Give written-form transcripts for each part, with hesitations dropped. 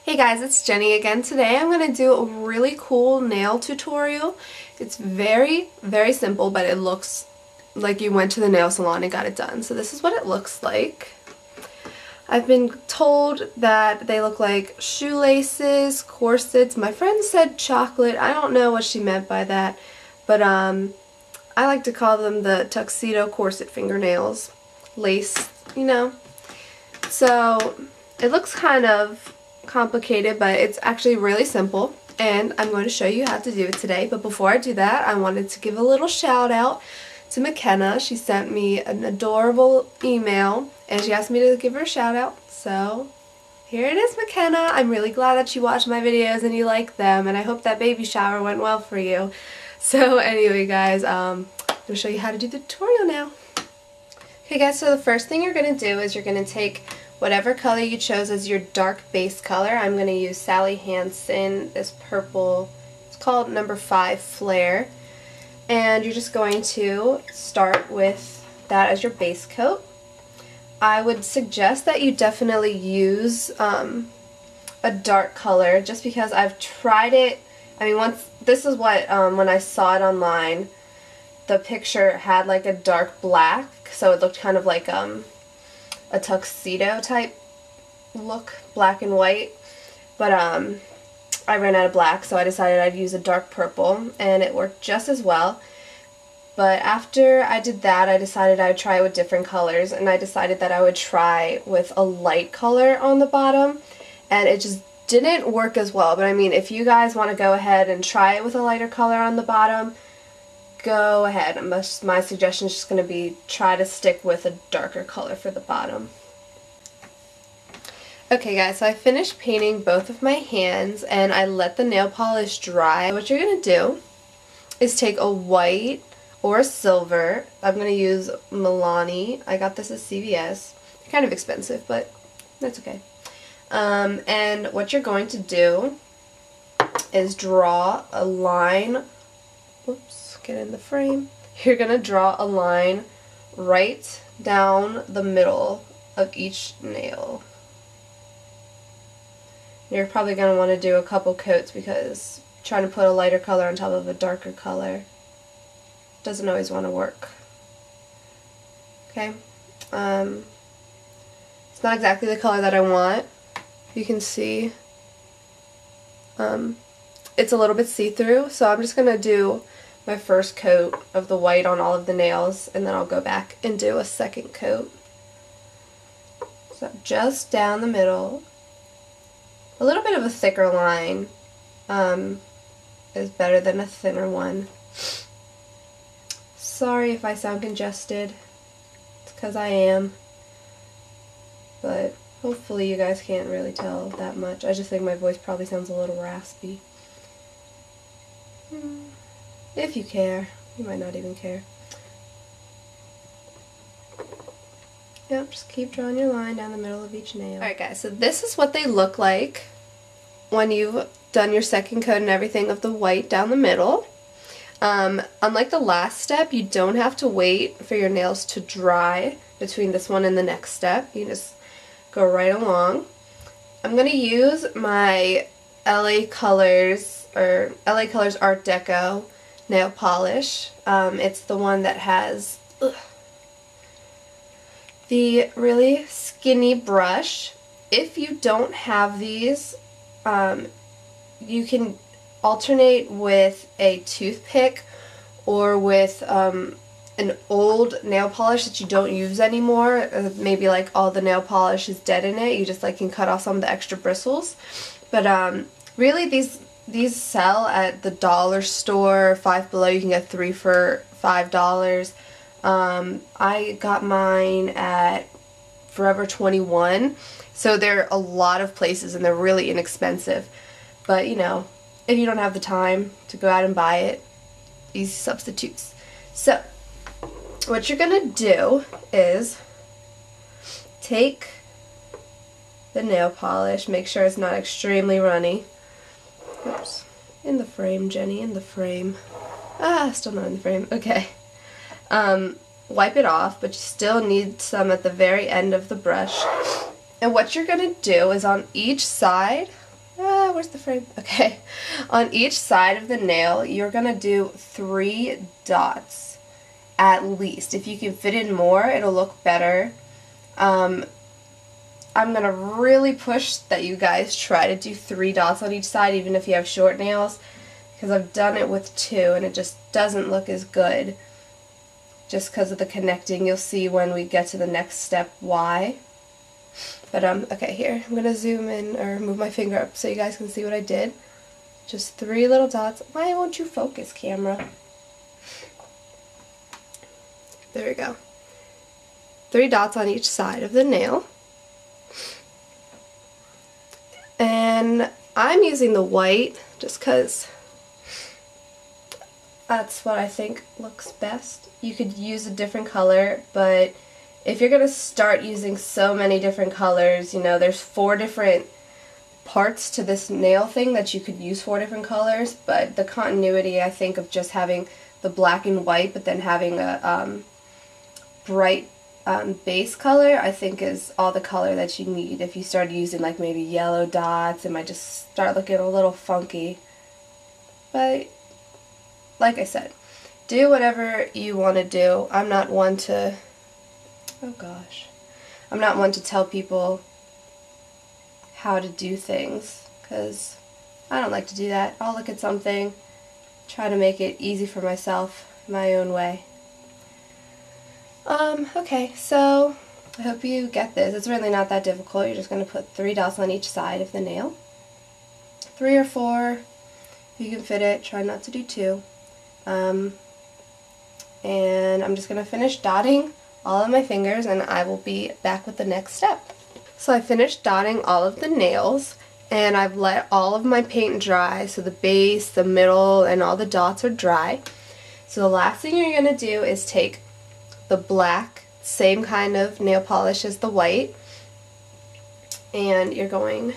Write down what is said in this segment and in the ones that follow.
Hey guys, it's Jenny again. Today I'm going to do a really cool nail tutorial. It's very simple, but it looks like you went to the nail salon and got it done. So this is what it looks like. I've been told that they look like shoelaces, corsets. My friend said chocolate. I don't know what she meant by that, but I like to call them the Tuxedo Corset fingernails. Lace, you know. So it looks kind of complicated, but it's actually really simple, and I'm going to show you how to do it today. But before I do that, I wanted to give a little shout out to McKenna. She sent me an adorable email and she asked me to give her a shout out, so here it is, McKenna. I'm really glad that you watched my videos and you like them, and I hope that baby shower went well for you. So anyway guys, I'm going to show you how to do the tutorial now. Okay guys, so the first thing you're going to do is you're going to take whatever color you chose as your dark base color. I'm going to use Sally Hansen, this purple, it's called number 5 Flare. And you're just going to start with that as your base coat. I would suggest that you definitely use a dark color, just because I've tried it. I mean, this is what, when I saw it online, the picture had like a dark black, so it looked kind of like a tuxedo type look, black and white, but I ran out of black, so I decided I'd use a dark purple, and it worked just as well. But after I did that, I decided I would try it with different colors, and I decided that I would try with a light color on the bottom, and it just didn't work as well. But I mean, if you guys want to go ahead and try it with a lighter color on the bottom, go ahead. My suggestion is just going to be try to stick with a darker color for the bottom. Okay guys, so I finished painting both of my hands and I let the nail polish dry. What you're going to do is take a white or a silver. I'm going to use Milani. I got this at CVS. Kind of expensive, but that's okay. And what you're going to do is draw a line. Whoops, get in the frame. You're going to draw a line right down the middle of each nail. You're probably going to want to do a couple coats, because trying to put a lighter color on top of a darker color doesn't always want to work. Okay, it's not exactly the color that I want. You can see it's a little bit see-through, so I'm just going to do my first coat of the white on all of the nails, and then I'll go back and do a second coat. So just down the middle. A little bit of a thicker line is better than a thinner one. Sorry if I sound congested. It's because I am. But hopefully you guys can't really tell that much. I just think my voice probably sounds a little raspy. If you care. You might not even care. Yep, just keep drawing your line down the middle of each nail. Alright guys, so this is what they look like when you've done your second coat and everything of the white down the middle. Unlike the last step, you don't have to wait for your nails to dry between this one and the next step. You just go right along. I'm going to use my LA Colors Art Deco nail polish. It's the one that has the really skinny brush. If you don't have these, you can alternate with a toothpick or with an old nail polish that you don't use anymore. Maybe like all the nail polish is dead in it. You just like can cut off some of the extra bristles. But really these sell at the dollar store, Five Below. You can get 3 for $5. I got mine at Forever 21, so they're a lot of places and they're really inexpensive. But you know, if you don't have the time to go out and buy it, easy substitutes. So what you're gonna do is take the nail polish, make sure it's not extremely runny. Oops, in the frame, Jenny, in the frame. Still not in the frame. Okay. Wipe it off, but you still need some at the very end of the brush. And what you're going to do is on each side Where's the frame? Okay. On each side of the nail, you're going to do 3 dots at least. If you can fit in more, it'll look better. I'm going to really push that you guys try to do 3 dots on each side, even if you have short nails, because I've done it with 2 and it just doesn't look as good just because of the connecting. You'll see when we get to the next step why. But okay, here, I'm going to zoom in or move my finger up so you guys can see what I did. Just 3 little dots. Why won't you focus, camera? There we go. 3 dots on each side of the nail. And I'm using the white just because that's what I think looks best. You could use a different color, but if you're going to start using so many different colors, you know, there's 4 different parts to this nail thing that you could use 4 different colors, but the continuity, I think, of just having the black and white but then having a bright base color, I think is all the color that you need. If you start using like maybe yellow dots, it might just start looking a little funky. But like I said, do whatever you want to do. I'm not one to, oh gosh, I'm not one to tell people how to do things, because I don't like to do that. I'll look at something, try to make it easy for myself, my own way. Okay, so I hope you get this. It's really not that difficult. You're just going to put 3 dots on each side of the nail. 3 or 4, you can fit it. Try not to do 2. And I'm just going to finish dotting all of my fingers and I will be back with the next step. So I finished dotting all of the nails and I've let all of my paint dry, so the base, the middle, and all the dots are dry. So the last thing you're going to do is take the black, same kind of nail polish as the white, and you're going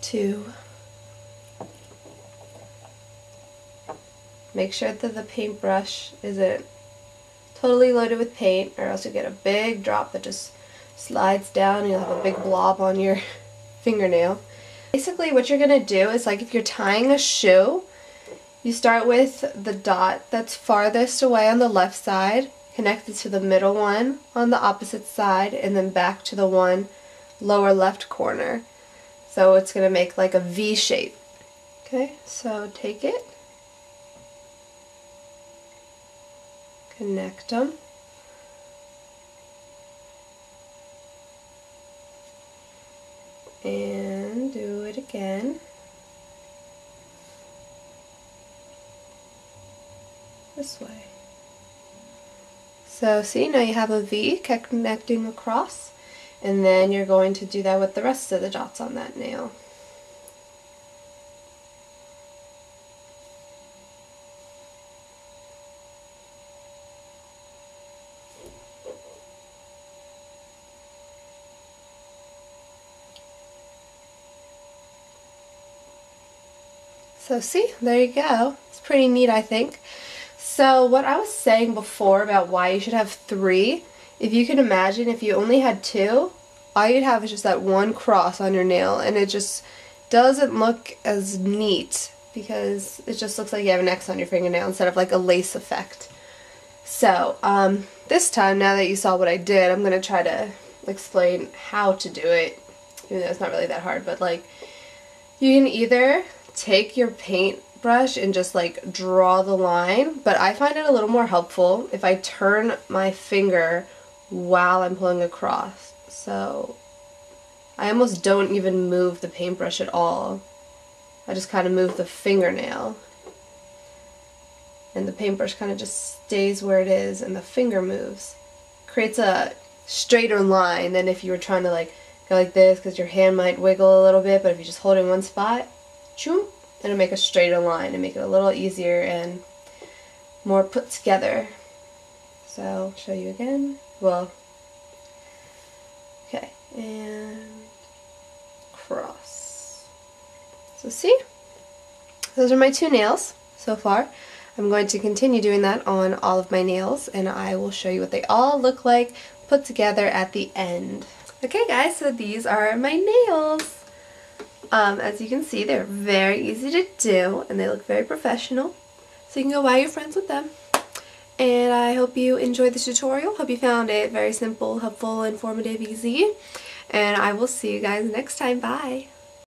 to make sure that the paintbrush isn't totally loaded with paint, or else you'll get a big drop that just slides down and you'll have a big blob on your fingernail. Basically what you're going to do is, like if you're tying a shoe, you start with the dot that's farthest away on the left side, connected to the middle one on the opposite side, and then back to the one lower left corner. So it's going to make like a V shape. Okay, so take it, connect them, and do it again. This way. So see, now you have a V connecting across, and then you're going to do that with the rest of the dots on that nail. So see, there you go. It's pretty neat, I think. So what I was saying before about why you should have 3, if you can imagine if you only had 2, all you'd have is just that one cross on your nail, and it just doesn't look as neat because it just looks like you have an X on your fingernail instead of like a lace effect. So this time, now that you saw what I did, I'm going to try to explain how to do it, even though it's not really that hard. But like, you can either take your paintbrush and just like draw the line, but I find it a little more helpful if I turn my finger while I'm pulling across. So I almost don't even move the paintbrush at all. I just kind of move the fingernail, and the paintbrush kind of just stays where it is and the finger moves. Creates a straighter line than if you were trying to like go like this, because your hand might wiggle a little bit, but if you just hold it in one spot, choom, it'll make a straighter line and make it a little easier and more put together. So I'll show you again. Well, okay, and cross. So see, those are my 2 nails so far. I'm going to continue doing that on all of my nails, and I will show you what they all look like put together at the end. Okay guys, so these are my nails. As you can see, they're very easy to do and they look very professional. So you can go buy your friends with them. And I hope you enjoyed this tutorial. Hope you found it very simple, helpful, informative, easy. And I will see you guys next time. Bye!